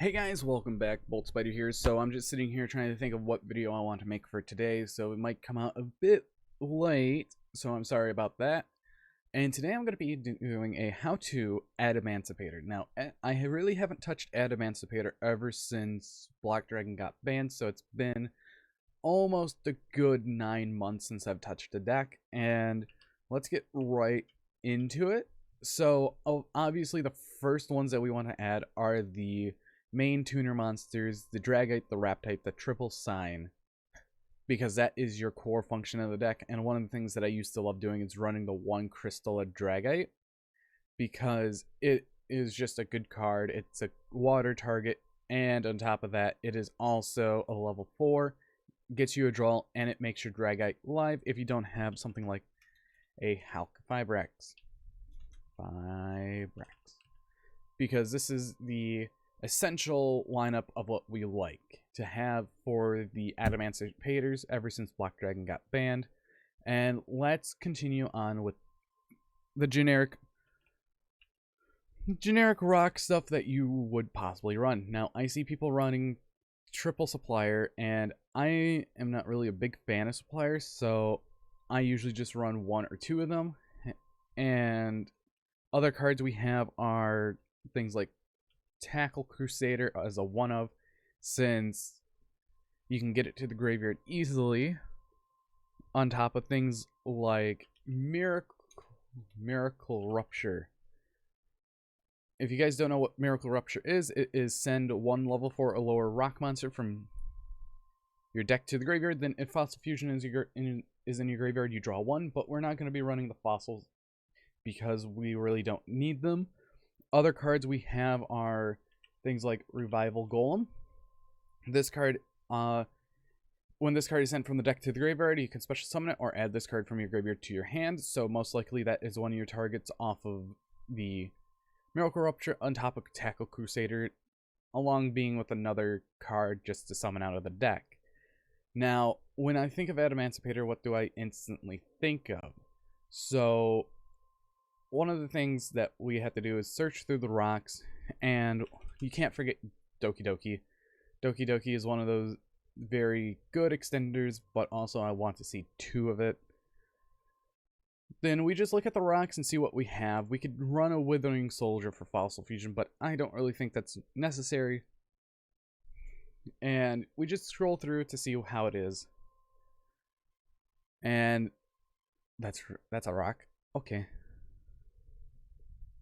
Hey guys, welcome back. Bolt Spider here. So I'm just sitting here trying to think of what video I want to make for today. So it might come out a bit late, so I'm sorry about that. And today I'm going to be doing a how-to Adamancipator. Now, I really haven't touched Adamancipator ever since Black Dragon got banned, so it's been almost a good 9 months since I've touched a deck. And let's get right into it. So obviously the first ones that we want to add are the main tuner monsters, the Dragite, the Raptite, the Triple Sign, because that is your core function of the deck. And one of the things that I used to love doing is running the one crystal of Dragite, because it is just a good card. It's a water target, and on top of that, it is also a level 4, gets you a draw, and it makes your Dragite live if you don't have something like a Hulk Fibrax. Because this is the essential lineup of what we like to have for the Adamancipators ever since Black Dragon got banned. And let's continue on with the generic rock stuff that you would possibly run. Now, I see people running triple supplier, and I am not really a big fan of suppliers, so I usually just run one or two of them. And other cards we have are things like Tackle Crusader as a one-of, since you can get it to the graveyard easily, on top of things like Miracle Rupture. If you guys don't know what Miracle Rupture is, it is send one level 4 or lower rock monster from your deck to the graveyard. Then if Fossil Fusion is in your graveyard, you draw one, but we're not going to be running the fossils because we really don't need them. Other cards we have are things like Revival Golem. This card, when this card is sent from the deck to the graveyard, you can special summon it or add this card from your graveyard to your hand. So most likely that is one of your targets off of the Miracle Rupture, on top of Tackle Crusader, along being with another card just to summon out of the deck. Now, when I think of Adamancipator, what do I instantly think of? So one of the things that we have to do is search through the rocks, and you can't forget Doki Doki. Doki Doki is one of those very good extenders, but also I want to see two of it. Then we just look at the rocks and see what we have. We could run a Withering Soldier for Fossil Fusion, but I don't really think that's necessary. And we just scroll through to see how it is. And that's a rock. Okay.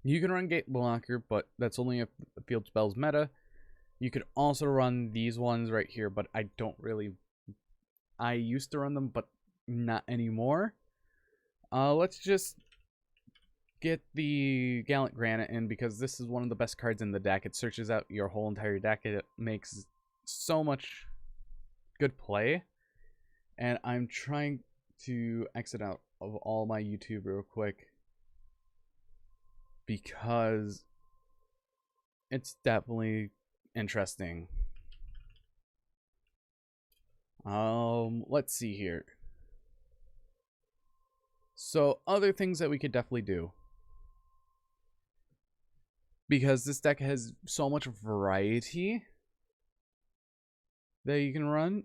You can run Gate Blocker, but that's only if the field spell's meta. You could also run these ones right here, but I don't really... I used to run them, but not anymore. Let's just get the Gallant Granite in, because this is one of the best cards in the deck. It searches out your whole entire deck. It makes so much good play. And I'm trying to exit out of all my YouTube real quick, because it's definitely interesting. Let's see here. So other things that we could definitely do, because this deck has so much variety that you can run.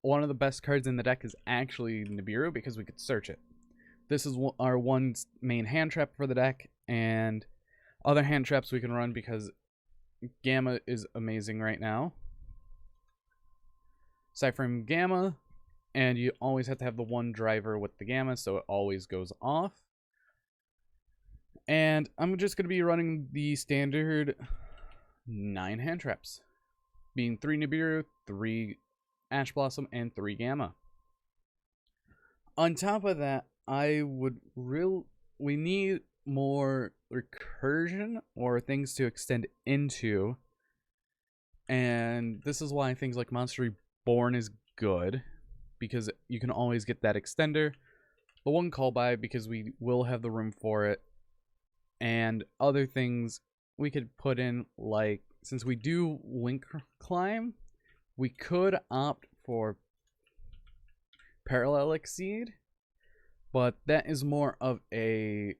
One of the best cards in the deck is actually Nibiru, because we could search it. This is our one main hand trap for the deck, and other hand traps we can run because Gamma is amazing right now. Cypher Gamma, and you always have to have the one driver with the Gamma, so it always goes off. And I'm just going to be running the standard 9 hand traps, being 3 Nibiru, 3 Ash Blossom, and 3 Gamma. On top of that, we need more recursion or things to extend into, and this is why things like Monster Reborn is good, because you can always get that extender, the one call by, because we will have the room for it, and other things we could put in, like, since we do Link Climb, we could opt for Parallel Exceed, but that is more of a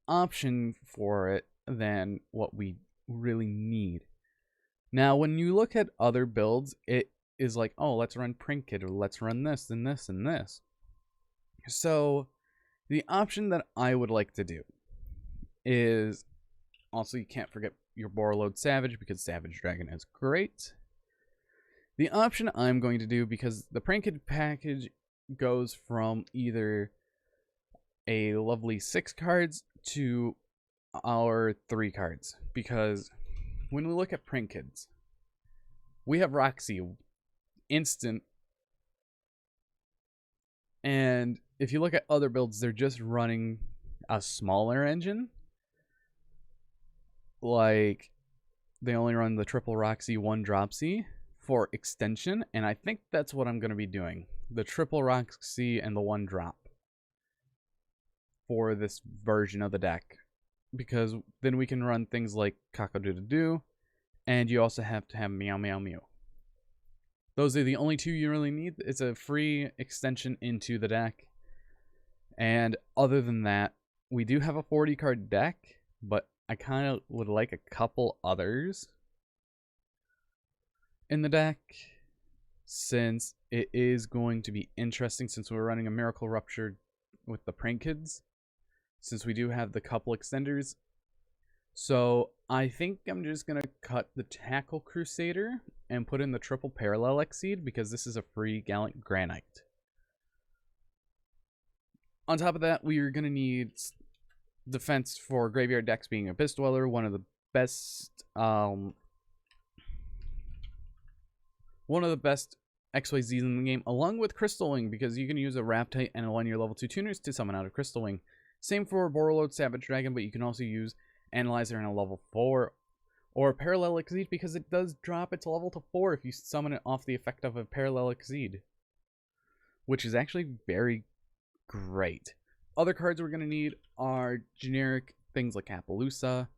option for it than what we really need. Now, when you look at other builds, it is like, oh, let's run Prinkit, or let's run this and this and this. So the option that I would like to do is, also you can't forget your Borreload Savage, because Savage Dragon is great. The option I'm going to do, because the Prinkit package goes from either a lovely 6 cards to our 3 cards, because when we look at Prinkids, we have Roxy instant, and if you look at other builds, they're just running a smaller engine. Like, they only run the triple Roxy 1 Dropsy for extension, and I think that's what I'm going to be doing. The triple Roxy and the 1 drop for this version of the deck, because then we can run things like Cock-a-doodle-doo, and you also have to have Meow Meow Mew. Those are the only 2 you really need. It's a free extension into the deck. And other than that, we do have a 40 card deck, but I kind of would like a couple others in the deck, since it is going to be interesting, since we're running a Miracle Rupture with the Prankids, since we do have the couple extenders. So I think I'm just going to cut the Tackle Crusader and put in the triple Parallel Exceed, because this is a free Gallant Granite. On top of that, we are going to need defense for graveyard decks, being Abyss Dweller, one of the best XYZs in the game, along with Crystal Wing, because you can use a Raptite and a 1-year level 2 tuners to summon out a Crystal Wing. Same for Borreload Savage Dragon, but you can also use Analyzer and a level 4 or Parallel Exceed, because it does drop its level to 4 if you summon it off the effect of a Parallel Exceed, which is actually very great. Other cards we're going to need are generic things like Appaloosa,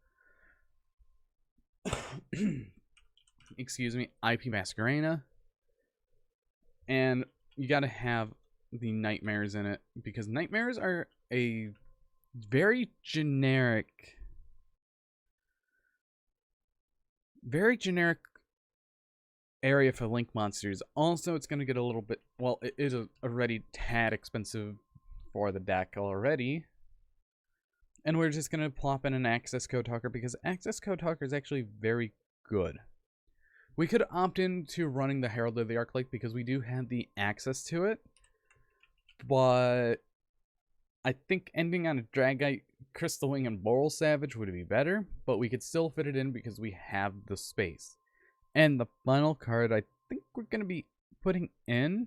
excuse me, IP Masquerena, and you got to have the Nightmares in it, because Nightmares are a very generic area for Link monsters. Also, it's going to get a little bit, well, it is already tad expensive for the deck already. And we're just going to plop in an Access Code Talker, because Access Code Talker is actually very good. We could opt into running the Herald of the Arclight, because we do have the access to it. But I think ending on a Dragite, Crystal Wing, and Boral Savage would be better. But we could still fit it in because we have the space. And the final card I think we're going to be putting in,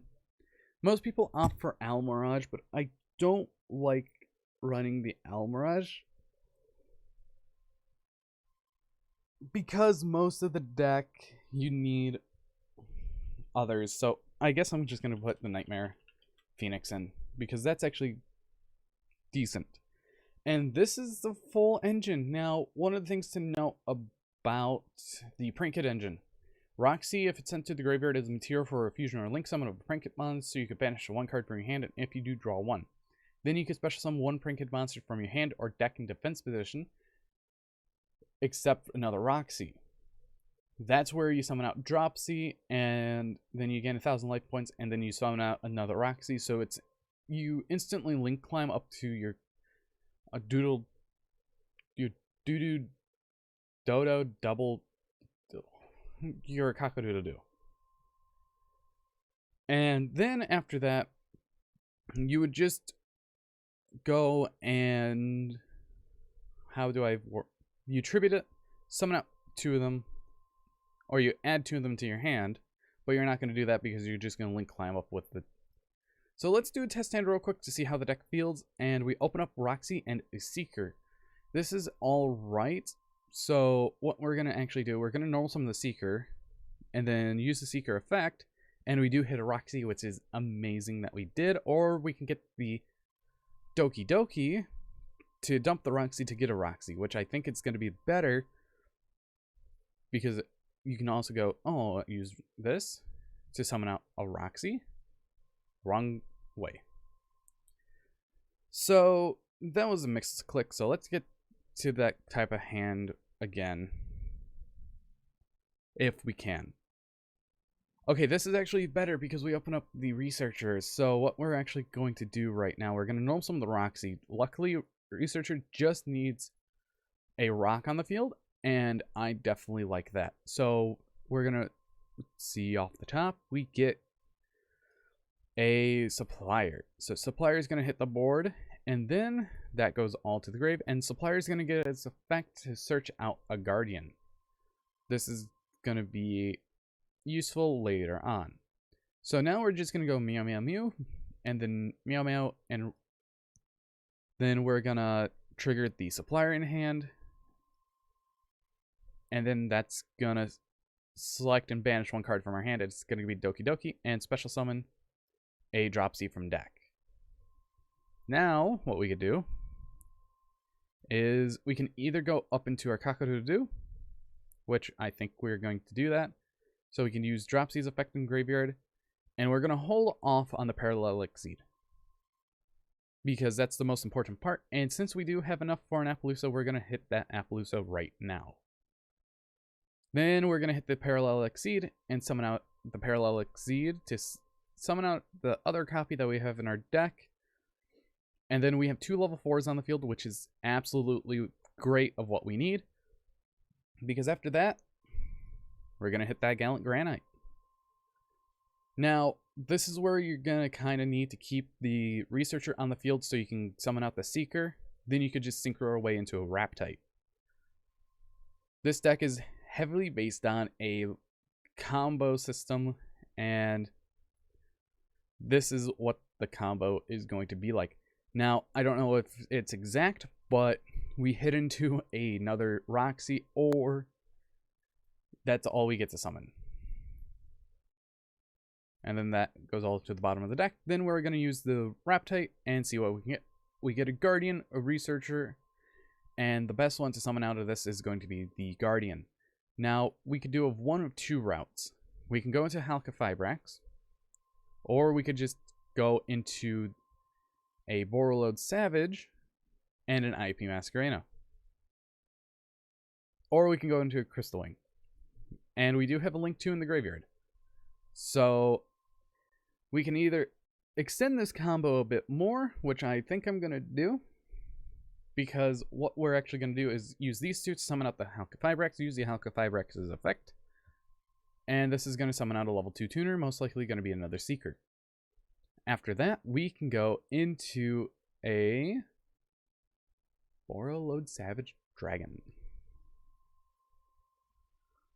most people opt for Almirage, but I don't like running the Almirage, because most of the deck you need others. So I guess I'm just going to put the Nightmare Phoenix in, because that's actually decent. And this is the full engine. Now, one of the things to note about the Prinkit engine: Roxy, if it's sent to the graveyard, is material for a fusion or link summon of a Prinkit monster, so you could banish 1 card from your hand, and if you do, draw 1. Then you can special summon 1 Prinkit monster from your hand or deck in defense position, except another Roxy. That's where you summon out Dropsy, and then you gain 1,000 life points, and then you summon out another Roxy. So it's, you instantly link climb up to your Doodoo Dodo double your Cock-a-doodle-doo. And then after that, you would just go and, you tribute it, summon out 2 of them, or you add 2 of them to your hand, but you're not going to do that because you're just going to link climb up with the. So let's do a test hand real quick to see how the deck feels, and we open up Roxy and a Seeker. This is all right. So what we're going to actually do, we're going to normal summon the Seeker, and then use the Seeker effect, and we do hit a Roxy, which is amazing that we did. Or we can get the Doki Doki to dump the Roxy to get a Roxy, which I think it's going to be better, because you can also go, oh, use this to summon out a Roxy. Wrong way. So that was a mixed click. So let's get to that type of hand again. if we can. Okay, this is actually better because we open up the researchers. So what we're actually going to do right now, we're going to gnome some of the Roxy. Luckily, researcher just needs a rock on the field, and I definitely like that. So we're going to see off the top, we get a supplier. So supplier is going to hit the board, and then that goes all to the grave, and supplier is going to get its effect to search out a guardian. This is going to be useful later on. So now we're just going to go meow meow meow, and then meow meow, and then we're going to trigger the supplier in hand, and then that's going to select and banish one card from our hand. It's going to be Doki Doki, and special summon a Dropsy from deck. Now, what we could do is we can either go up into our Cock-a-doodle-doo, which I think we're going to do that. So we can use Dropsy's effect in graveyard, and we're going to hold off on the Parallel Exceed, because that's the most important part. And since we do have enough for an Appaloosa, we're going to hit that Appaloosa right now. Then we're going to hit the Parallel Exceed and summon out the Parallel Exceed to summon out the other copy that we have in our deck. And then we have 2 level 4s on the field, which is absolutely great of what we need. Because after that, we're going to hit that Gallant Granite. Now, this is where you're going to kind of need to keep the Researcher on the field so you can summon out the Seeker. Then you could just synchro away into a Raptite. This deck is heavily based on a combo system, and this is what the combo is going to be like. Now, I don't know if it's exact, but we hit into another Roxy, or that's all we get to summon. And then that goes all to the bottom of the deck. Then we're going to use the Raptite and see what we can get. We get a Guardian, a Researcher, and the best one to summon out of this is going to be the Guardian. Now, we could do one of 2 routes. We can go into Halqifibrax, or we could just go into a Borreload Savage and an IP Masquerena. Or we can go into a Crystal Wing. And we do have a Link 2 in the graveyard. So we can either extend this combo a bit more, which I think I'm going to do, because what we're actually going to do is use these 2 to summon out the Halqifibrax, use the Halqifibrax's effect, and this is going to summon out a level 2 tuner, most likely going to be another Seeker. After that, we can go into a Borreload Savage Dragon.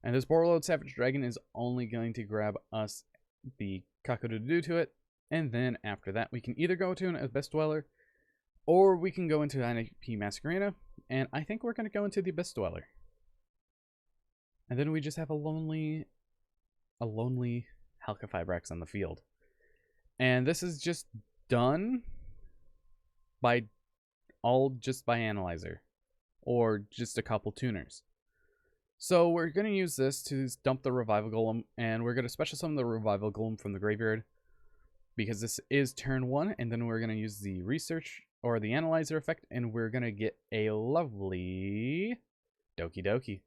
And this Borreload Savage Dragon is only going to grab us the Cock-a-doodle-doo to it, and then after that, we can either go to an Abyss Dweller, or we can go into an IP Masquerena, and I think we're going to go into the Abyss Dweller. And then we just have a lonely Halqifibrax on the field. And this is just done by by Analyzer, or just a couple tuners. So we're going to use this to dump the Revival Golem, and we're going to special summon the Revival Golem from the graveyard, because this is turn 1, and then we're going to use the Research or the Analyzer effect, and we're going to get a lovely Doki Doki.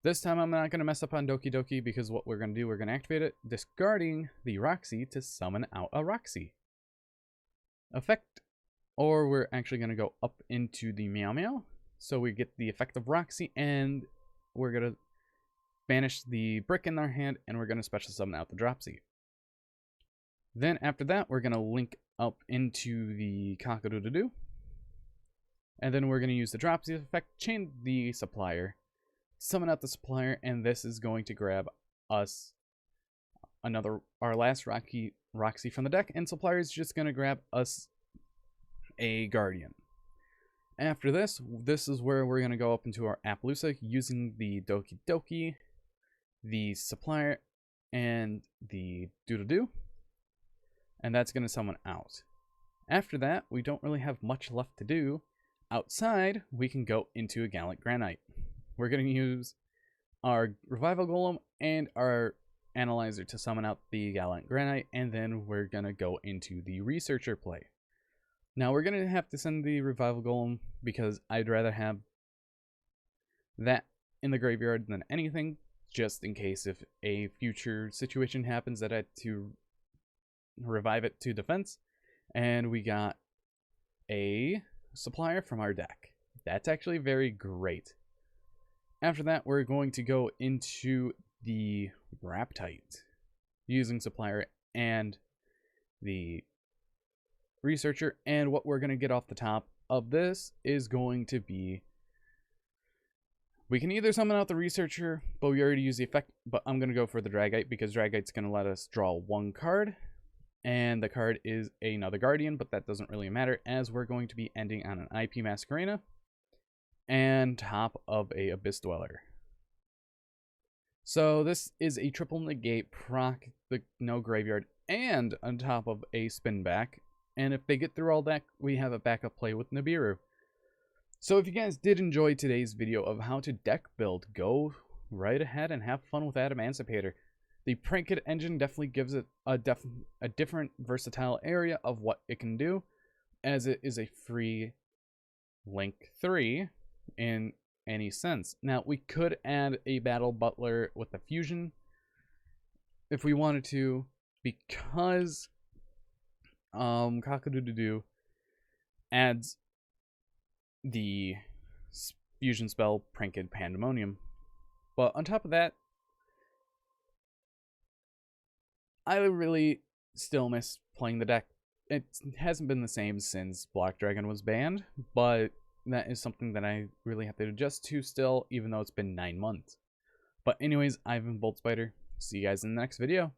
This time I'm not going to mess up on Doki Doki, because what we're going to do, we're going to activate it, discarding the Roxy to summon out a Roxy effect. Or we're actually going to go up into the Meow Meow, so we get the effect of Roxy, and we're going to banish the brick in our hand, and we're going to special summon out the Dropsy. Then after that, we're going to link up into the Cock-a-doodle-doo, and then we're going to use the Dropsy effect, chain the Supplier, summon out the Supplier, and this is going to grab us our last Roxy from the deck, and Supplier is just going to grab us a Guardian. After this is where we're going to go up into our Appaloosa using the Doki Doki, the Supplier, and the Doodle-Doo, and that's going to summon out. After that, we don't really have much left to do. Outside, we can go into a Gallant Granite. We're going to use our Revival Golem and our Analyzer to summon out the Gallant Granite, and then we're going to go into the Researcher play. Now we're going to have to send the Revival Golem, because I'd rather have that in the graveyard than anything, just in case if a future situation happens that I had to revive it to defense. And we got a supplier from our deck. That's actually very great. After that, we're going to go into the Raptite using supplier and the researcher, and what we're going to get off the top of this is going to be, we can either summon out the researcher, but we already use the effect, but I'm going to go for the Dragite because Dragite's going to let us draw one card, and the card is another Guardian, but that doesn't really matter as we're going to be ending on an IP Masquerena and top of a Abyss Dweller. So this is a triple negate, proc the no graveyard, and on top of a spin back. And if they get through all that, we have a backup play with Nibiru. So if you guys did enjoy today's video of how to deck build, go right ahead and have fun with Adamancipator. The Prank Kit engine definitely gives it a different versatile area of what it can do, as it is a free Link 3 in any sense. Now, we could add a Battle Butler with the Fusion if we wanted to, because Cock-a-Doodle-Doo adds the fusion spell Prank Kit Pandemonium. But on top of that, I really still miss playing the deck. It hasn't been the same since Black Dragon was banned, but that is something that I really have to adjust to still, even though it's been 9 months. But anyways, I've been Bolt Spider. See you guys in the next video.